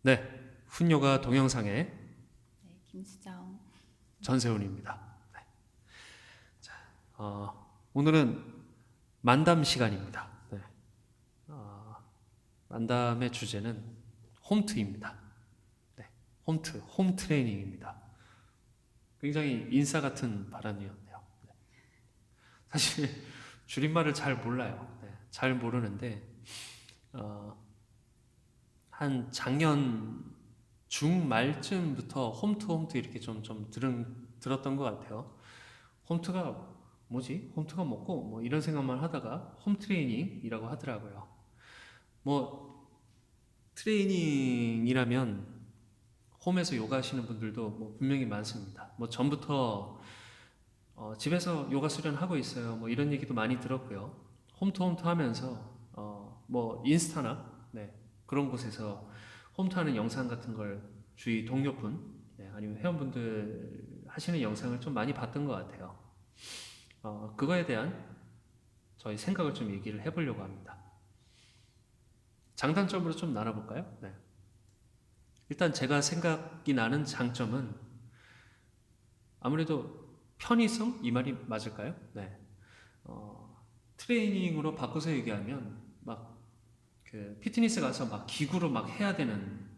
네, 훈요가 동영상의 네, 김수정. 전세훈입니다. 네. 오늘은 만담 시간입니다. 네. 만담의 주제는 홈트입니다. 네, 홈 트레이닝입니다. 굉장히 인싸 같은 발언이었네요. 네. 사실 줄임말을 잘 몰라요. 네, 잘 모르는데 어, 한 작년 중말쯤부터 홈트 이렇게 좀 들었던 것 같아요. 홈트가 뭐지? 홈트가 뭐고? 뭐 이런 생각만 하다가 홈 트레이닝이라고 하더라고요. 뭐 트레이닝이라면 홈에서 요가 하시는 분들도 뭐 분명히 많습니다. 뭐 전부터 집에서 요가 수련하고 있어요. 뭐 이런 얘기도 많이 들었고요. 홈트 하면서 뭐 인스타나 네, 그런 곳에서 홈트하는 영상 같은 걸 주위 동료분 아니면 회원분들 하시는 영상을 좀 많이 봤던 것 같아요. 그거에 대한 저희 생각을 좀 얘기를 해보려고 합니다. 장단점으로 좀 나눠볼까요? 네. 일단 제가 생각이 나는 장점은 아무래도 편의성? 이 말이 맞을까요? 네. 트레이닝으로 바꿔서 얘기하면 막 그 피트니스 가서 막 기구로 막 해야 되는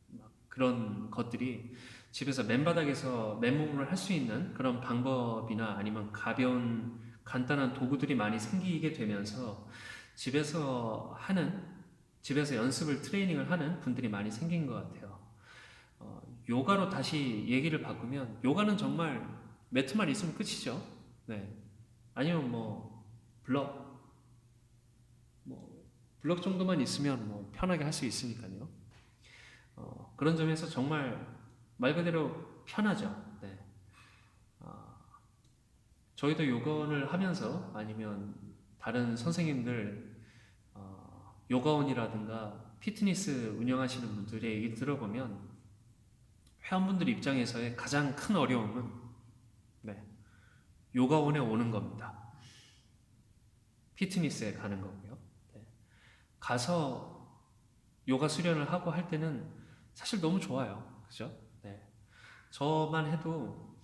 막 그런 것들이 집에서 맨바닥에서 맨몸으로 할 수 있는 그런 방법이나 아니면 가벼운 간단한 도구들이 많이 생기게 되면서 집에서 하는 집에서 연습을 트레이닝을 하는 분들이 많이 생긴 것 같아요. 요가로 다시 얘기를 바꾸면 요가는 정말 매트만 있으면 끝이죠. 네. 아니면 뭐 블럭 뭐 블럭 정도만 있으면 뭐 편하게 할 수 있으니까요. 그런 점에서 정말 말 그대로 편하죠. 네. 저희도 요가를 하면서 아니면 다른 선생님들 요가원이라든가 피트니스 운영하시는 분들의 얘기 들어보면 회원분들 입장에서의 가장 큰 어려움은 네, 요가원에 오는 겁니다. 피트니스에 가는 거고요. 네. 가서 요가 수련을 하고 할 때는 사실 너무 좋아요. 그죠? 네. 저만 해도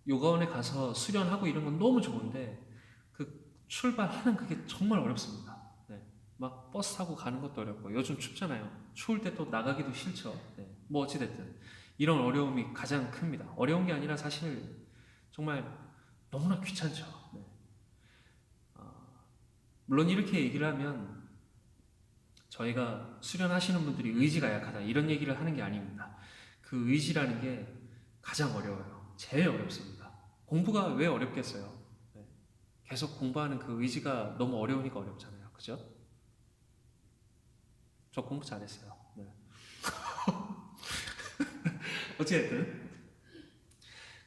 요가원에 가서 수련하고 이런 건 너무 좋은데 그 출발하는 그게 정말 어렵습니다. 네. 막 버스 타고 가는 것도 어렵고 요즘 춥잖아요. 추울 때 또 나가기도 싫죠. 네. 뭐 어찌됐든 이런 어려움이 가장 큽니다. 어려운 게 아니라 사실 정말 너무나 귀찮죠. 네. 물론 이렇게 얘기를 하면 저희가 수련하시는 분들이 의지가 약하다 이런 얘기를 하는 게 아닙니다. 그 의지라는 게 가장 어려워요. 제일 어렵습니다. 공부가 왜 어렵겠어요? 네. 계속 공부하는 그 의지가 너무 어려우니까 어렵잖아요. 그죠? 저 공부 잘했어요. 네. 어쨌든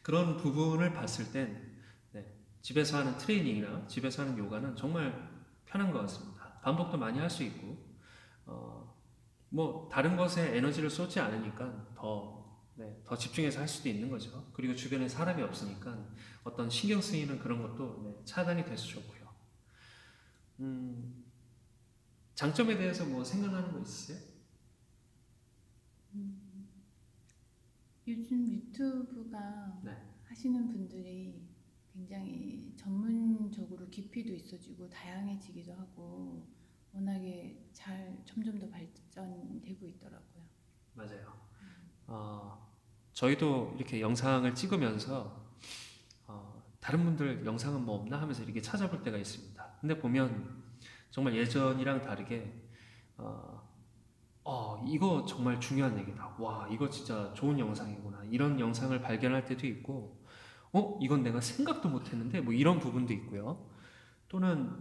그런 부분을 봤을 땐 네, 집에서 하는 트레이닝이나 집에서 하는 요가는 정말 편한 것 같습니다. 반복도 많이 할 수 있고 뭐 다른 것에 에너지를 쏟지 않으니까 더 집중해서 할 수도 있는 거죠. 그리고 주변에 사람이 없으니까 어떤 신경 쓰이는 그런 것도 차단이 돼서 좋고요. 음, 장점에 대해서 뭐 생각나는 거 있으세요? 요즘 유튜브가 네, 하시는 분들이 굉장히 전문적으로 깊이도 있어지고 다양해지기도 하고 워낙에 잘 점점 더 발전되고 있더라고요. 맞아요. 저희도 이렇게 영상을 찍으면서 다른 분들 영상은 뭐 없나 하면서 이렇게 찾아볼 때가 있습니다. 근데 보면 정말 예전이랑 다르게 이거 정말 중요한 얘기다. 와, 이거 진짜 좋은 영상이구나. 이런 영상을 발견할 때도 있고, 이건 내가 생각도 못 했는데, 뭐 이런 부분도 있고요. 또는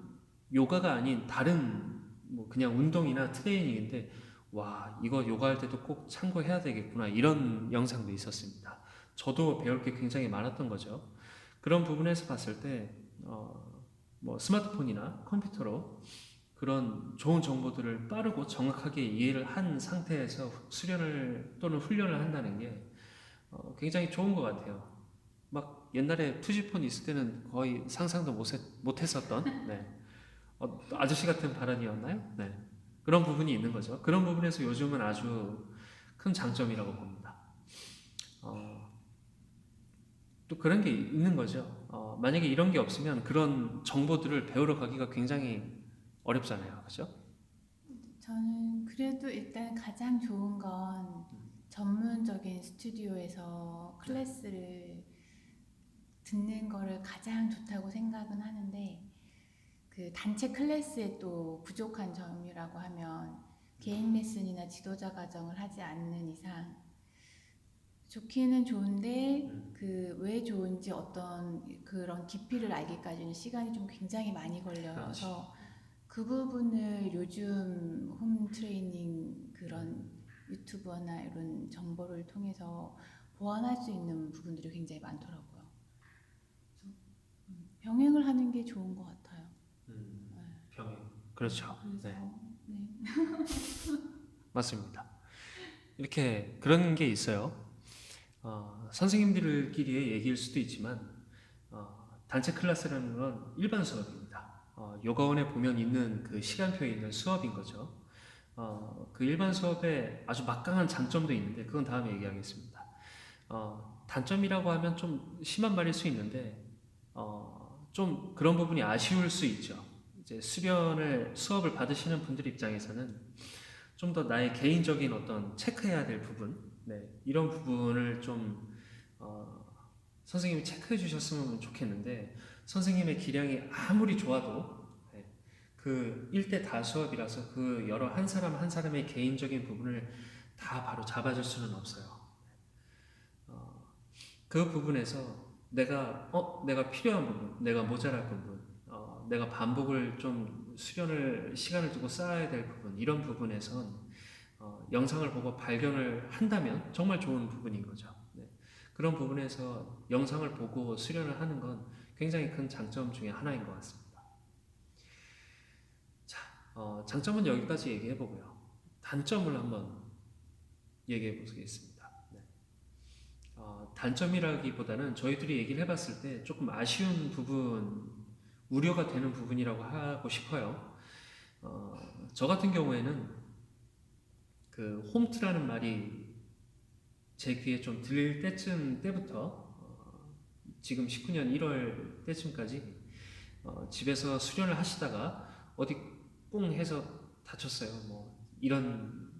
요가가 아닌 다른, 뭐 그냥 운동이나 트레이닝인데, 와, 이거 요가할 때도 꼭 참고해야 되겠구나. 이런 영상도 있었습니다. 저도 배울 게 굉장히 많았던 거죠. 그런 부분에서 봤을 때, 뭐 스마트폰이나 컴퓨터로 그런 좋은 정보들을 빠르고 정확하게 이해를 한 상태에서 수련을 또는 훈련을 한다는 게 굉장히 좋은 것 같아요. 막 옛날에 투지폰 있을 때는 거의 상상도 못했었던 아저씨 같은 발언이었나요? 네. 그런 부분이 있는 거죠. 그런 부분에서 요즘은 아주 큰 장점이라고 봅니다. 또 그런 게 있는 거죠. 만약에 이런 게 없으면 그런 정보들을 배우러 가기가 굉장히 어렵잖아요. 그죠? 저는 그래도 일단 가장 좋은 건 전문적인 스튜디오에서 클래스를 듣는 거를 가장 좋다고 생각은 하는데 그 단체 클래스에 또 부족한 점이라고 하면 개인 레슨이나 지도자 과정을 하지 않는 이상 좋기는 좋은데 그 왜 좋은지 어떤 그런 깊이를 알기까지는 시간이 좀 굉장히 많이 그렇지. 걸려서 그 부분을 요즘 홈 트레이닝 그런 유튜버나 이런 정보를 통해서 보완할 수 있는 부분들이 굉장히 많더라고요. 그래서 병행을 하는 게 좋은 것 같아요. 네. 병행. 그렇죠. 그래서 네. 네. 맞습니다. 이렇게 그런 게 있어요. 선생님들끼리의 얘기일 수도 있지만 단체 클래스라는 건 일반 수업입니다. 요가원에 보면 있는 그 시간표에 있는 수업인 거죠. 그 일반 수업에 아주 막강한 장점도 있는데 그건 다음에 얘기하겠습니다. 단점이라고 하면 좀 심한 말일 수 있는데 좀 그런 부분이 아쉬울 수 있죠. 이제 수업을 받으시는 분들 입장에서는 좀 더 나의 개인적인 어떤 체크해야 될 부분, 네, 이런 부분을 좀 어, 선생님이 체크해 주셨으면 좋겠는데 선생님의 기량이 아무리 좋아도 네, 그 1대 다 수업이라서 그 여러 한 사람 한 사람의 개인적인 부분을 다 바로 잡아줄 수는 없어요. 어, 그 부분에서 내가 필요한 부분, 내가 모자랄 부분, 내가 반복을 좀 수련을 시간을 두고 쌓아야 될 부분 이런 부분에선 영상을 보고 발견을 한다면 정말 좋은 부분인 거죠. 네. 그런 부분에서 영상을 보고 수련을 하는 건 굉장히 큰 장점 중에 하나인 것 같습니다. 자, 장점은 여기까지 얘기해 보고요. 단점을 한번 얘기해 보겠습니다. 네. 단점이라기보다는 저희들이 얘기를 해봤을 때 조금 아쉬운 부분, 우려가 되는 부분이라고 하고 싶어요. 저 같은 경우에는 그 홈트라는 말이 제 귀에 좀 들릴 때부터 지금 19년 1월 때쯤까지 집에서 수련을 하시다가 어디 뿡 해서 다쳤어요. 뭐 이런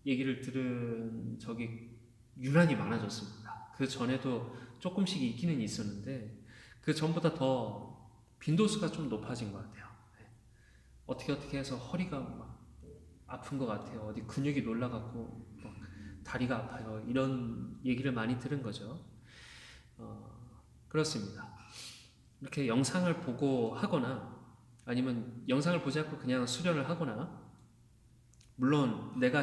얘기를 들은 적이 유난히 많아졌습니다. 그 전에도 조금씩 있기는 있었는데 그 전보다 더 빈도수가 좀 높아진 것 같아요. 네. 어떻게 해서 허리가 막 아픈 것 같아요. 어디 근육이 놀라갖고 막 다리가 아파요. 이런 얘기를 많이 들은 거죠. 어, 그렇습니다. 이렇게 영상을 보고 하거나 아니면 영상을 보지 않고 그냥 수련을 하거나 물론 내가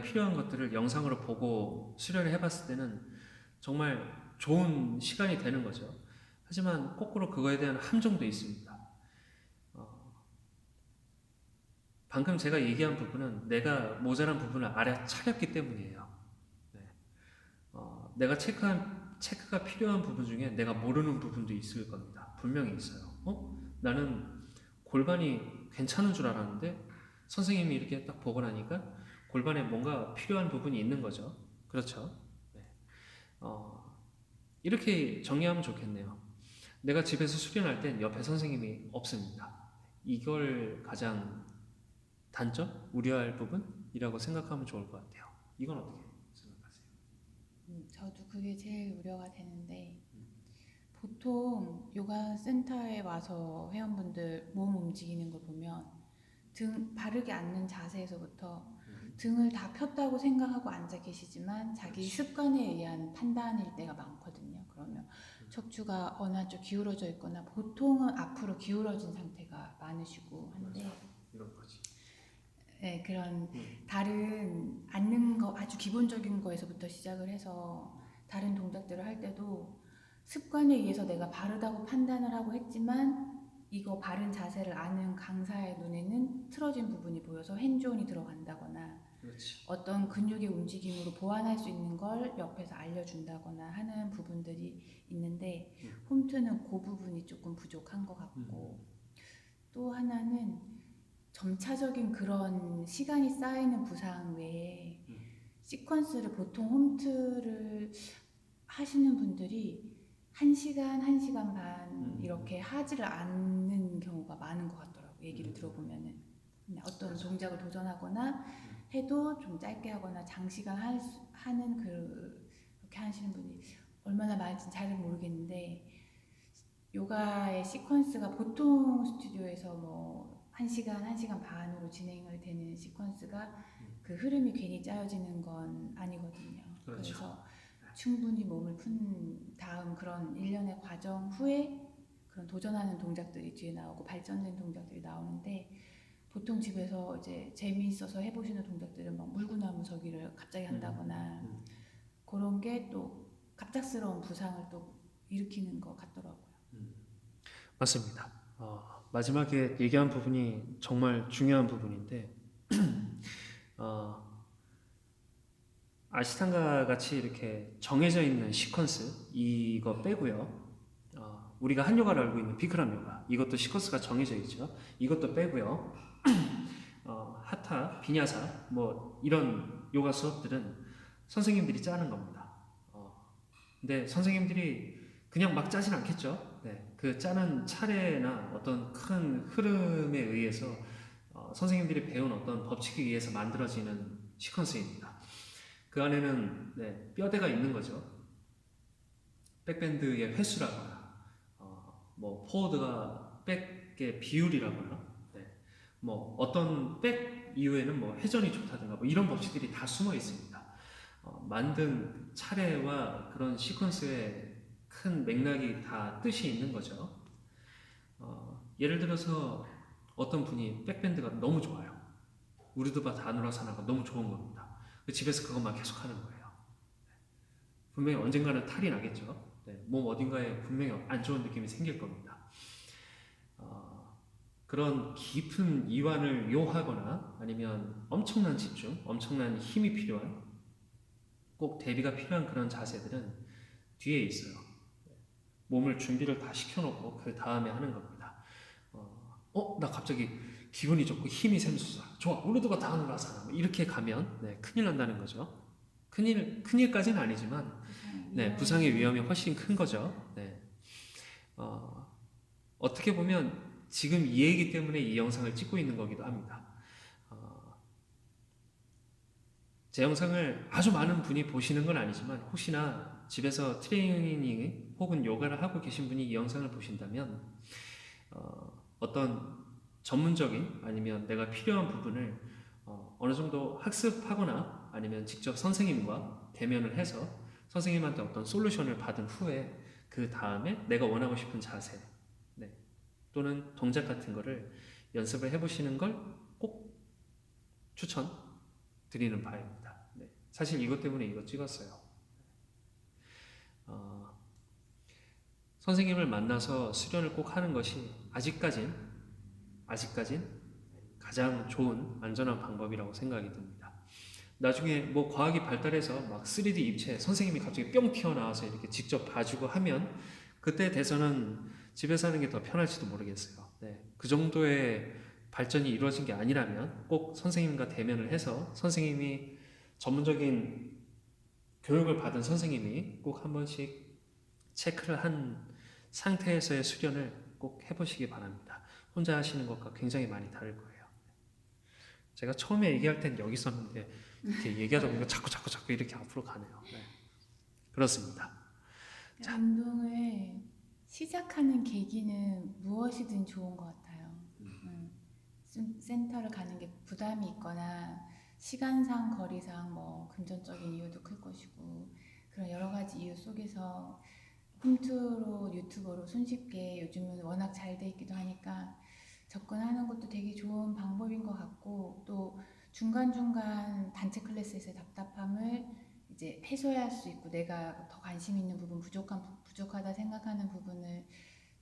필요한 것들을 영상으로 보고 수련을 해봤을 때는 정말 좋은 시간이 되는 거죠. 하지만 거꾸로 그거에 대한 함정도 있습니다. 어, 방금 제가 얘기한 부분은 내가 모자란 부분을 알아차렸기 때문이에요. 네. 내가 체크가 필요한 부분 중에 내가 모르는 부분도 있을 겁니다. 분명히 있어요. 나는 골반이 괜찮은 줄 알았는데 선생님이 이렇게 딱 보고 나니까 골반에 뭔가 필요한 부분이 있는 거죠. 그렇죠? 네. 어, 이렇게 정리하면 좋겠네요. 내가 집에서 수련할 땐 옆에 선생님이 없습니다. 이걸 가장 단점? 우려할 부분이라고 생각하면 좋을 것 같아요. 이건 어떻게 생각하세요? 저도 그게 제일 우려가 되는데 보통 요가 센터에 와서 회원분들 몸 움직이는 걸 보면 등 바르게 앉는 자세에서부터 등을 다 폈다고 생각하고 앉아 계시지만 자기 그렇지. 습관에 의한 판단일 때가 많거든요. 그러면 척추가 어느 한쪽 기울어져 있거나 보통은 앞으로 기울어진 상태가 많으시고 한데 이런 거지. 네, 그런 다른 앉는 거 아주 기본적인 거에서부터 시작을 해서 다른 동작들을 할 때도 습관에 의해서 내가 바르다고 판단을 하고 했지만 이거 바른 자세를 아는 강사의 눈에는 틀어진 부분이 보여서 핸즈온이 들어간다거나 그렇지. 어떤 근육의 움직임으로 보완할 수 있는 걸 옆에서 알려준다거나 하는 부분들이 있는데 홈트는 그 부분이 조금 부족한 것 같고 또 하나는 점차적인 그런 시간이 쌓이는 부상 외에 음. 시퀀스를 보통 홈트를 하시는 분들이 1시간, 1시간 반 이렇게 하지를 않는 경우가 많은 것 같더라고요. 얘기를 들어보면은. 그냥 어떤 그렇죠. 동작을 도전하거나 해도 좀 짧게 하거나 장시간 하는 그렇게 하시는 분이 얼마나 많은지 잘은 모르겠는데 요가의 시퀀스가 보통 스튜디오에서 뭐 1시간, 1시간 반으로 진행을 되는 시퀀스가 그 흐름이 괜히 짜여지는 건 아니거든요. 그렇죠. 그래서 충분히 몸을 푼 다음 그런 일련의 과정 후에 그런 도전하는 동작들이 뒤에 나오고 발전된 동작들이 나오는데 보통 집에서 이제 재미있어서 해보시는 동작들은 막 물구나무 서기를 갑자기 한다거나 그런 게 또 갑작스러운 부상을 또 일으키는 것 같더라고요. 맞습니다. 마지막에 얘기한 부분이 정말 중요한 부분인데 아시탄가 같이 이렇게 정해져 있는 시퀀스 이거 빼고요. 우리가 한 요가를 알고 있는 비크람 요가 이것도 시퀀스가 정해져 있죠. 이것도 빼고요. 하타, 비냐사 뭐 이런 요가 수업들은 선생님들이 짜는 겁니다. 근데 선생님들이 그냥 막 짜진 않겠죠. 네, 그 짜는 차례나 어떤 큰 흐름에 의해서 선생님들이 배운 어떤 법칙에 의해서 만들어지는 시퀀스입니다. 그 안에는 뼈대가 있는 거죠. 백밴드의 횟수라거나, 뭐 포워드가 백의 비율이라거나, 뭐 어떤 백 이후에는 뭐 회전이 좋다든가 뭐 이런 법칙들이 다 숨어 있습니다. 만든 차례와 그런 시퀀스의 큰 맥락이 다 뜻이 있는 거죠. 예를 들어서 어떤 분이 백밴드가 너무 좋아요. 우리도바 다누라사나가 너무 좋은 겁니다. 집에서 그것만 계속 하는 거예요. 분명히 언젠가는 탈이 나겠죠. 몸 어딘가에 분명히 안 좋은 느낌이 생길 겁니다. 그런 깊은 이완을 요하거나 아니면 엄청난 집중, 엄청난 힘이 필요한 꼭 대비가 필요한 그런 자세들은 뒤에 있어요. 몸을 준비를 다 시켜놓고 그 다음에 하는 겁니다. 나 갑자기 기분이 좋고 힘이 샘솟아. 좋아, 우리도가 다 놀아서 이렇게 가면 큰일 난다는 거죠. 큰일까지는 아니지만 부상의 위험이 훨씬 큰 거죠. 어떻게 보면 지금 이 얘기 때문에 이 영상을 찍고 있는 거기도 합니다. 제 영상을 아주 많은 분이 보시는 건 아니지만 혹시나 집에서 트레이닝 혹은 요가를 하고 계신 분이 이 영상을 보신다면 어떤 전문적인 아니면 내가 필요한 부분을 어느 정도 학습하거나 아니면 직접 선생님과 대면을 해서 선생님한테 어떤 솔루션을 받은 후에 그 다음에 내가 원하고 싶은 자세 또는 동작 같은 거를 연습을 해보시는 걸 꼭 추천드리는 바입니다. 사실 이것 때문에 이거 찍었어요. 선생님을 만나서 수련을 꼭 하는 것이 아직까진 가장 좋은 안전한 방법이라고 생각이 듭니다. 나중에 뭐 과학이 발달해서 막 3D 입체 선생님이 갑자기 뿅 튀어나와서 이렇게 직접 봐주고 하면 그때 돼서는 집에서 하는 게 더 편할지도 모르겠어요. 그 정도의 발전이 이루어진 게 아니라면 꼭 선생님과 대면을 해서 선생님이 전문적인 교육을 받은 선생님이 꼭 한 번씩 체크를 한 상태에서의 수련을 꼭 해보시기 바랍니다. 혼자 하시는 것과 굉장히 많이 다를 거예요. 제가 처음에 얘기할 땐 여기 있었는데 이렇게 얘기하다 보니까 자꾸 이렇게 앞으로 가네요. 그렇습니다. 자. 운동을 시작하는 계기는 무엇이든 좋은 것 같아요. 센터를 가는 게 부담이 있거나 시간상 거리상 뭐 금전적인 이유도 클 것이고 그런 여러 가지 이유 속에서 홈트로 유튜버로 손쉽게 요즘은 워낙 잘 돼 있기도 하니까 접근하는 것도 되게 좋은 방법인 것 같고 또 중간중간 단체 클래스에서의 답답함을 이제 해소할 수 있고 내가 더 관심 있는 부분 부족하다 생각하는 부분을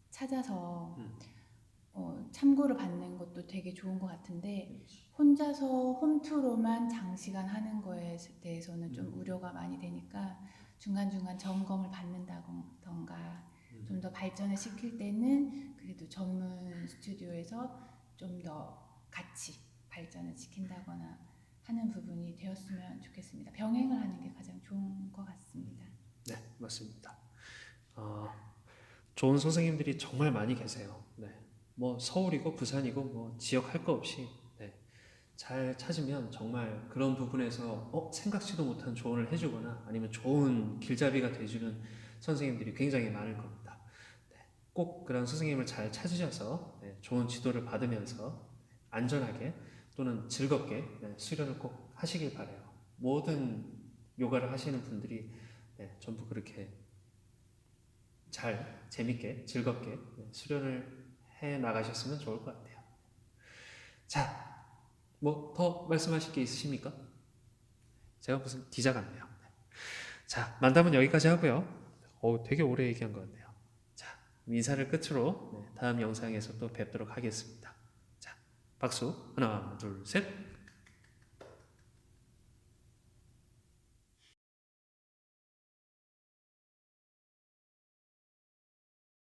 찾아서 참고를 받는 것도 되게 좋은 것 같은데 혼자서 홈투로만 장시간 하는 거에 대해서는 좀 우려가 많이 되니까 중간중간 점검을 받는다던가 좀 더 발전을 시킬 때는 그래도 전문 스튜디오에서 좀 더 같이 발전을 시킨다거나 하는 부분이 되었으면 좋겠습니다. 병행을 하는 게 가장 좋은 것 같습니다. 네, 맞습니다. 좋은 선생님들이 정말 많이 계세요. 네, 뭐 서울이고 부산이고 뭐 지역 할 거 없이 네, 잘 찾으면 정말 그런 부분에서 생각지도 못한 조언을 해주거나 아니면 좋은 길잡이가 돼주는 선생님들이 굉장히 많을 겁니다. 네, 꼭 그런 선생님을 잘 찾으셔서 네, 좋은 지도를 받으면서 안전하게 또는 즐겁게 네, 수련을 꼭 하시길 바라요. 모든 요가를 하시는 분들이 네, 전부 그렇게 잘 재밌게 즐겁게 네, 수련을 해 나가셨으면 좋을 것 같아요. 자, 뭐 더 말씀하실 게 있으십니까? 제가 무슨 기자 같네요. 자, 만담은 여기까지 하고요. 되게 오래 얘기한 것 같네요. 자, 인사를 끝으로 네, 다음 영상에서 또 뵙도록 하겠습니다. 자, 박수. 하나, 둘, 셋.